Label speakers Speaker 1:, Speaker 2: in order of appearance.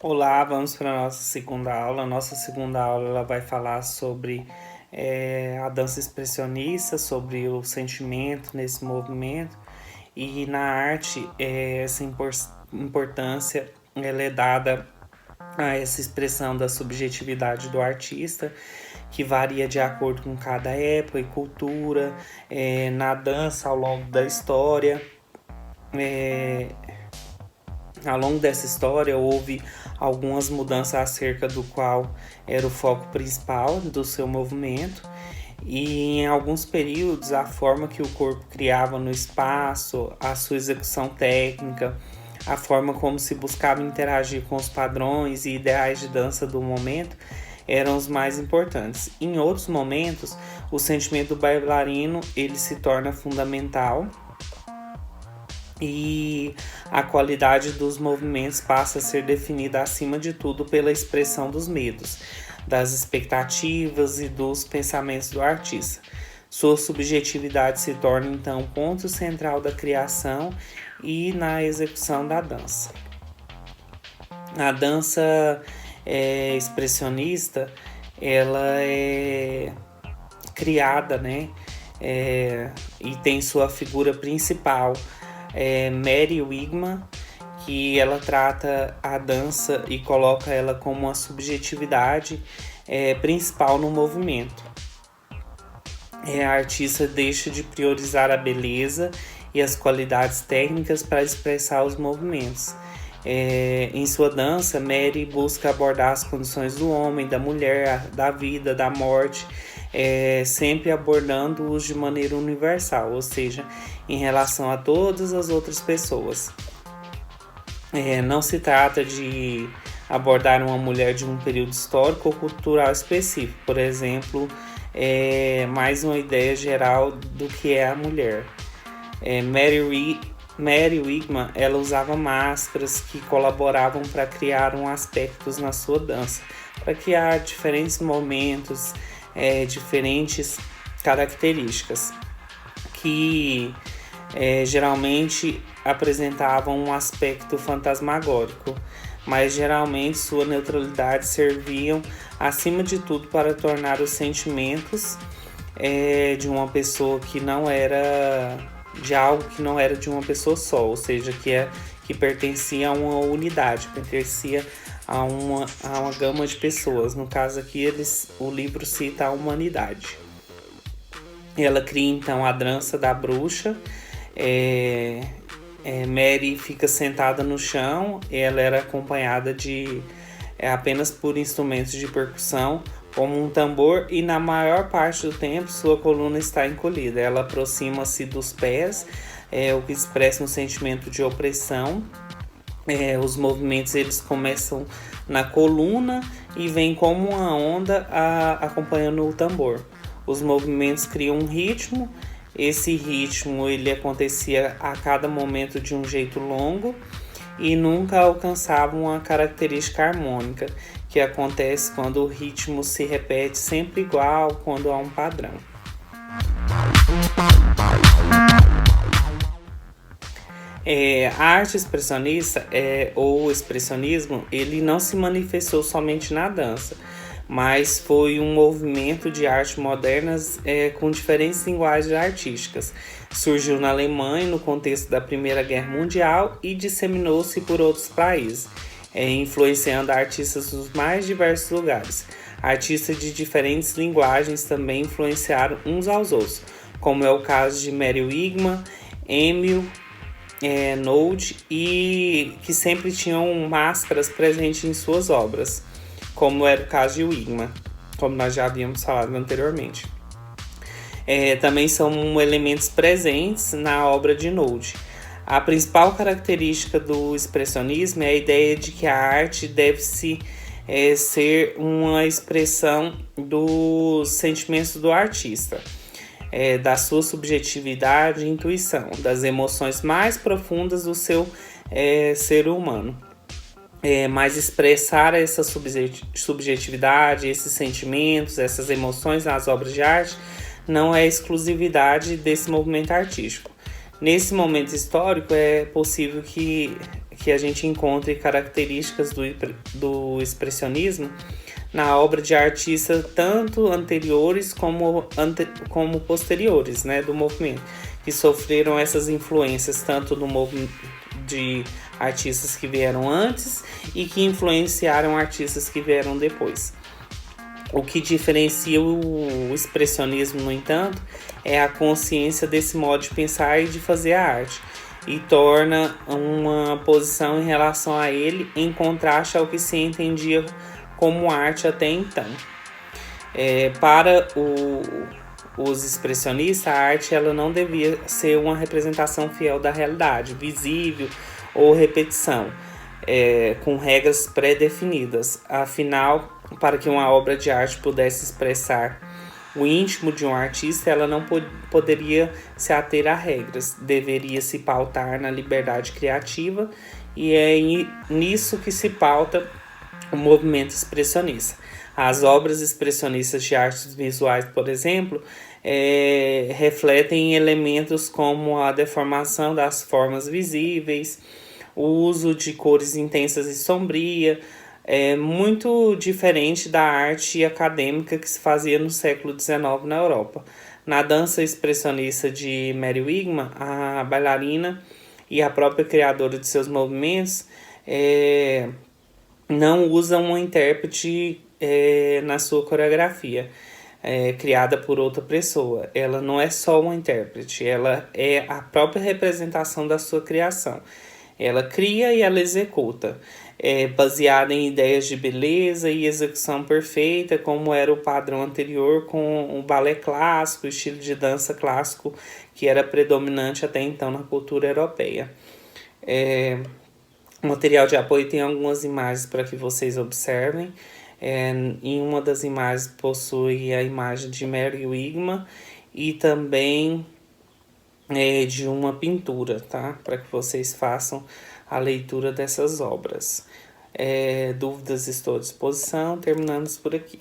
Speaker 1: Olá, vamos para a nossa segunda aula. Nossa segunda aula ela vai falar sobre a dança expressionista, sobre o sentimento nesse movimento. E na arte, essa importância ela é dada a essa expressão da subjetividade do artista, que varia de acordo com cada época e cultura, na dança ao longo da história. Ao longo dessa história houve algumas mudanças acerca do qual era o foco principal do seu movimento, e em alguns períodos a forma que o corpo criava no espaço, a sua execução técnica, a forma como se buscava interagir com os padrões e ideais de dança do momento eram os mais importantes. Em outros momentos, o sentimento do bailarino ele se torna fundamental e a qualidade dos movimentos passa a ser definida acima de tudo pela expressão dos medos, das expectativas e dos pensamentos do artista. Sua subjetividade se torna então o ponto central da criação e na execução da dança. A dança expressionista ela é criada, e tem sua figura principal Mary Wigman, que ela trata a dança e coloca ela como uma subjetividade principal no movimento. A artista deixa de priorizar a beleza e as qualidades técnicas para expressar os movimentos. Em sua dança, Mary busca abordar as condições do homem, da mulher, da vida, da morte, sempre abordando-os de maneira universal, ou seja, em relação a todas as outras pessoas. Não se trata de abordar uma mulher de um período histórico ou cultural específico, por exemplo, mais uma ideia geral do que é a mulher. Mary Wigman ela usava máscaras que colaboravam para criar aspectos na sua dança, para criar diferentes momentos, diferentes características que geralmente apresentavam um aspecto fantasmagórico, mas geralmente sua neutralidade serviam acima de tudo para tornar os sentimentos de uma pessoa que não era de algo que não era de uma pessoa só, ou seja, que pertencia a uma unidade, pertencia a uma gama de pessoas. No caso aqui, o livro cita a humanidade. Ela cria então a dança da bruxa. Mary fica sentada no chão, ela era acompanhada de apenas por instrumentos de percussão, como um tambor, e na maior parte do tempo sua coluna está encolhida. Ela aproxima-se dos pés, o que expressa um sentimento de opressão. Os movimentos eles começam na coluna e vêm como uma onda acompanhando o tambor. Os movimentos criam um ritmo. Esse ritmo ele acontecia a cada momento de um jeito longo e nunca alcançava uma característica harmônica, que acontece quando o ritmo se repete sempre igual, quando há um padrão. A arte expressionista ou expressionismo, ele não se manifestou somente na dança, mas foi um movimento de arte modernas com diferentes linguagens artísticas. Surgiu na Alemanha no contexto da Primeira Guerra Mundial e disseminou-se por outros países, influenciando artistas dos mais diversos lugares. Artistas de diferentes linguagens também influenciaram uns aos outros, como é o caso de Mary Wigman, Emil Nolde, e que sempre tinham máscaras presentes em suas obras, como era o caso de Wigman, como nós já havíamos falado anteriormente. Também são elementos presentes na obra de Nolde. A principal característica do expressionismo é a ideia de que a arte deve ser uma expressão dos sentimentos do artista, da sua subjetividade e intuição, das emoções mais profundas do seu ser humano. Mas expressar essa subjetividade, esses sentimentos, essas emoções nas obras de arte não é exclusividade desse movimento artístico. Nesse momento histórico é possível que que a gente encontre características do expressionismo na obra de artistas tanto anteriores como posteriores, né, do movimento, que sofreram essas influências tanto do movimento de artistas que vieram antes e que influenciaram artistas que vieram depois. O que diferencia o expressionismo, no entanto, é a consciência desse modo de pensar e de fazer a arte, e torna uma posição em relação a ele em contraste ao que se entendia como arte até então. Para os expressionistas, a arte ela não devia ser uma representação fiel da realidade, visível ou repetição, com regras pré-definidas. Afinal, para que uma obra de arte pudesse expressar o íntimo de um artista, ela não poderia se ater a regras, deveria se pautar na liberdade criativa, e é nisso que se pauta o movimento expressionista. As obras expressionistas de artes visuais, por exemplo, refletem elementos como a deformação das formas visíveis, o uso de cores intensas e sombrias, muito diferente da arte acadêmica que se fazia no século XIX na Europa. Na dança expressionista de Mary Wigman, a bailarina e a própria criadora de seus movimentos não usam uma intérprete na sua coreografia, criada por outra pessoa. Ela não é só uma intérprete, ela é a própria representação da sua criação. Ela cria e ela executa, baseada em ideias de beleza e execução perfeita, como era o padrão anterior com o balé clássico, o estilo de dança clássico que era predominante até então na cultura europeia. O material de apoio tem algumas imagens para que vocês observem. Em uma das imagens possui a imagem de Mary Wigman e também de uma pintura, tá? Para que vocês façam a leitura dessas obras. Dúvidas, estou à disposição. Terminamos por aqui.